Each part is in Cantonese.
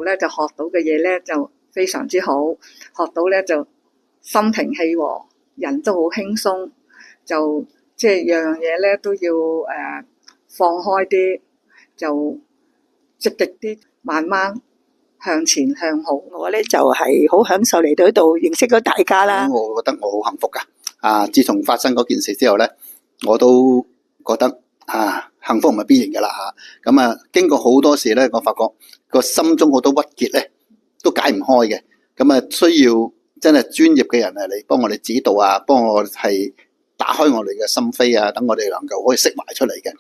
度咧就學到嘅嘢咧就非常之好，學到咧就心平氣和，人都好輕鬆，就即係樣樣嘢咧都要放開啲，就積極啲，慢慢向前向好。我咧就係好享受嚟到呢度認識咗大家啦。我覺得我好幸福噶，自從發生嗰件事之後咧，我都覺得幸福唔係必然噶啦吓。咁經過好多事咧，我發覺個心中好多鬱結咧都解唔開嘅。咁需要真係專業嘅人嚟幫我哋指導啊，幫我係打開我哋嘅心扉啊，等我哋能夠可以釋懷出嚟嘅。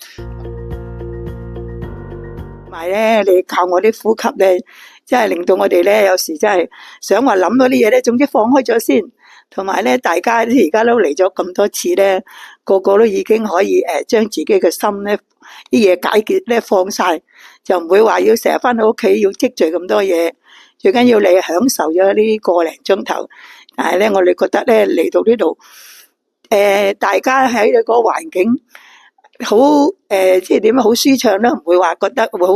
同埋咧，你靠我啲呼吸咧，真係令到我哋咧有時真係想話諗到啲嘢咧，總之放開咗先。同埋咧，大家而家都嚟咗咁多次咧，個個都已經可以將自己嘅心咧啲嘢解決咧放晒，就唔會話要成日翻到屋企要積聚咁多嘢。最緊要你享受咗呢個零鐘頭。但係咧，我哋覺得咧嚟到呢度，大家喺呢個環境好即係點樣好舒暢啦，唔會話覺得會好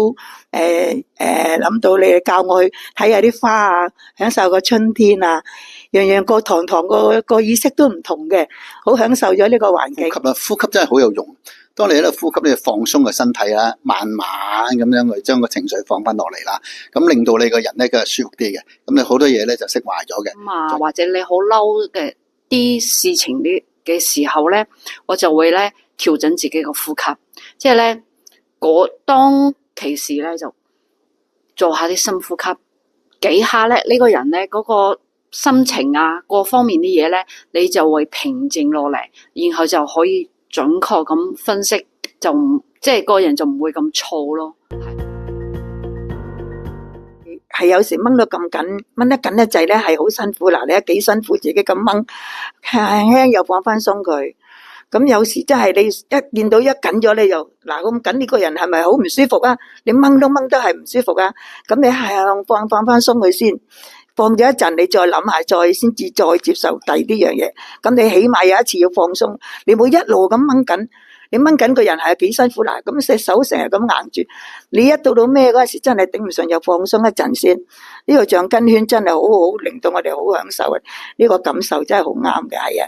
諗到你教我去睇下啲花啊，享受個春天啊，樣樣個堂個意識都唔同嘅，好享受咗呢個環境。呼吸真係好有用。當你喺度呼吸，你放鬆個身體啦，慢慢咁樣去將個情緒放翻落嚟啦，咁令到你個人咧嘅舒服啲嘅，咁你好多嘢咧就釋懷咗嘅。或者你好嬲嘅啲事情嘅時候咧，我就會咧調整自己個呼吸，即係咧當其時咧就做下啲深呼吸，幾下咧呢個人咧嗰個心情啊各方面啲嘢咧，你就會平靜落嚟，然後就可以準確咁分析，就唔即係個人就唔會咁燥咯。係有時掹到咁緊，掹得緊得滯咧，係好辛苦。嗱，你幾辛苦自己咁掹，輕輕又放翻鬆佢。咁有時真係你一見到一緊咗，你就咁緊，呢個人係咪好唔舒服啊？你掹都掹得係唔舒服啊？咁你係放翻鬆佢先，放咗一陣，你再諗下，再先至再接受第二呢樣嘢。咁你起碼有一次要放鬆，你冇一路咁掹緊。你掹緊個人係幾辛苦嗱，咁隻手成日咁硬住，你一到咩嗰陣時真係頂唔順，又放鬆一陣先。呢個橡筋圈真係好好，令到我哋好享受啊！呢個感受真係好啱嘅，係啊。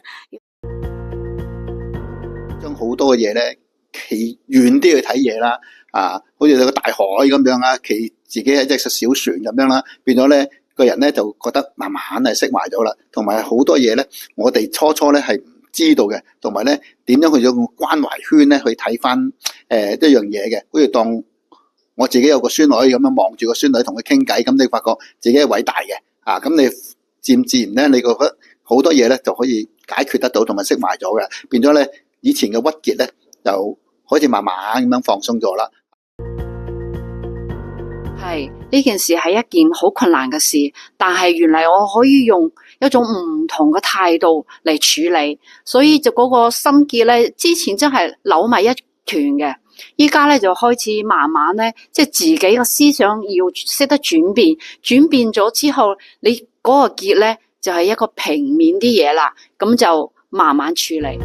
將好多嘅嘢咧，企遠啲去睇嘢啦，好似個大海咁樣啊，企自己係隻小船咁樣啦，變咗咧個人咧就覺得慢慢係釋懷咗啦，同埋好多嘢咧，我哋初咧係知道嘅，同埋咧點樣去用關懷圈咧去睇翻一樣嘢嘅，好似當我自己有個孫女咁樣望住個孫女同佢傾偈，咁你發覺自己係偉大嘅，咁你自然咧，你覺得好多嘢咧就可以解決得到，同埋釋懷咗嘅，變咗咧以前嘅鬱結咧就開始慢慢咁樣放鬆咗啦。係呢件事係一件好困難嘅事，但係原來我可以用一種唔同嘅態度嚟處理，所以就嗰個心結咧，之前真係扭埋一團嘅，依家咧就開始慢慢咧，即係自己嘅思想要識得轉變，轉變咗之後，你嗰個結咧就係一個平面啲嘢啦，咁就慢慢處理。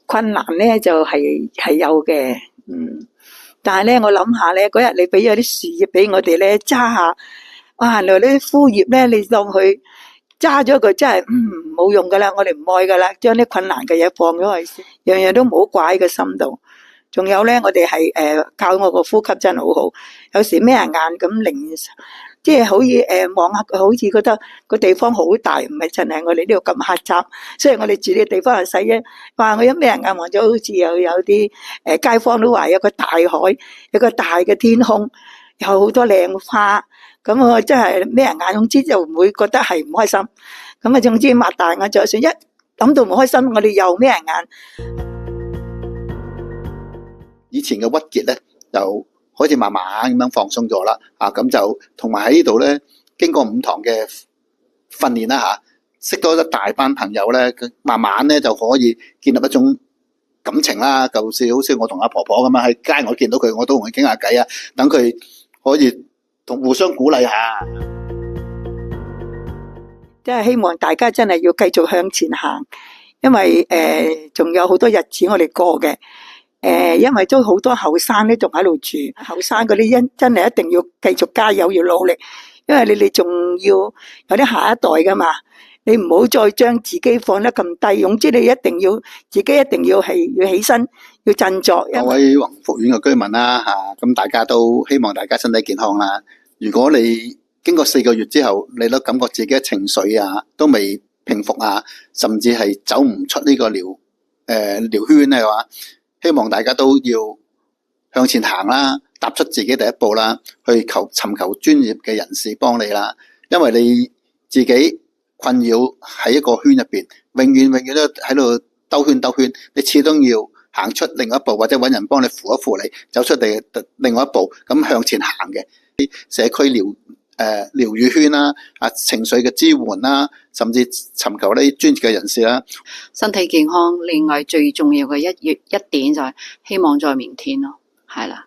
困難咧就係有嘅，但係咧，我諗下咧，嗰日你俾咗啲樹葉俾我哋咧揸下，哇！原來呢啲枯葉咧，你當佢揸咗佢真係冇用噶啦，我哋唔愛噶啦，將啲困難嘅嘢放咗去先，樣樣都唔好掛喺個心度。仲有咧，我哋係靠我個呼吸真係好好，有時咩眼咁靈，即係好似望下佢，好似覺得個地方好大，唔係淨係我哋呢度咁狹窄。雖然我哋住呢個地方係細啫，哇！我一咩眼望咗，好似有啲街坊都話有個大海，有個大嘅天空，有好多靚花。咁我真係咩眼，總之就唔會覺得係唔開心。咁啊，總之擘大眼，就算一諗到唔開心，我哋又咩眼。以前嘅鬱結咧，就開始慢慢咁樣放鬆咗啦，咁就同埋喺呢度咧，經過5堂嘅訓練啦，識多一大班朋友咧，慢慢咧就可以建立一種感情啦。就好似我同阿婆婆咁樣喺街，我見到佢，我都同佢傾下偈啊，等佢可以互相鼓勵下。即係希望大家真係要繼續向前行，因為仲有好多日子我哋過嘅。因為都好多後生咧仲喺度住，後生嗰啲真係一定要繼續加油，要努力，因為你哋仲要有啲下一代噶嘛。你唔好再將自己放得咁低，總之你一定要自己一定要起身，要振作。各位宏福苑嘅居民啦，咁大家都希望大家身體健康啦。如果你經過4個月之後，你都感覺自己嘅情緒都未平復甚至係走唔出呢個療圈嘅話，希望大家都要向前行啦，踏出自己第一步啦，去尋求專業嘅人士幫你啦。因為你自己困擾喺一個圈入邊，永遠都喺度兜圈，你始終要行出另一步，或者揾人幫你扶一扶你，走出另外一步，咁向前行嘅社區療癒圈啦，情緒嘅支援啦，甚至尋求呢專業嘅人士啦。身體健康，另外最重要嘅一點就係希望在明天咯，係啦。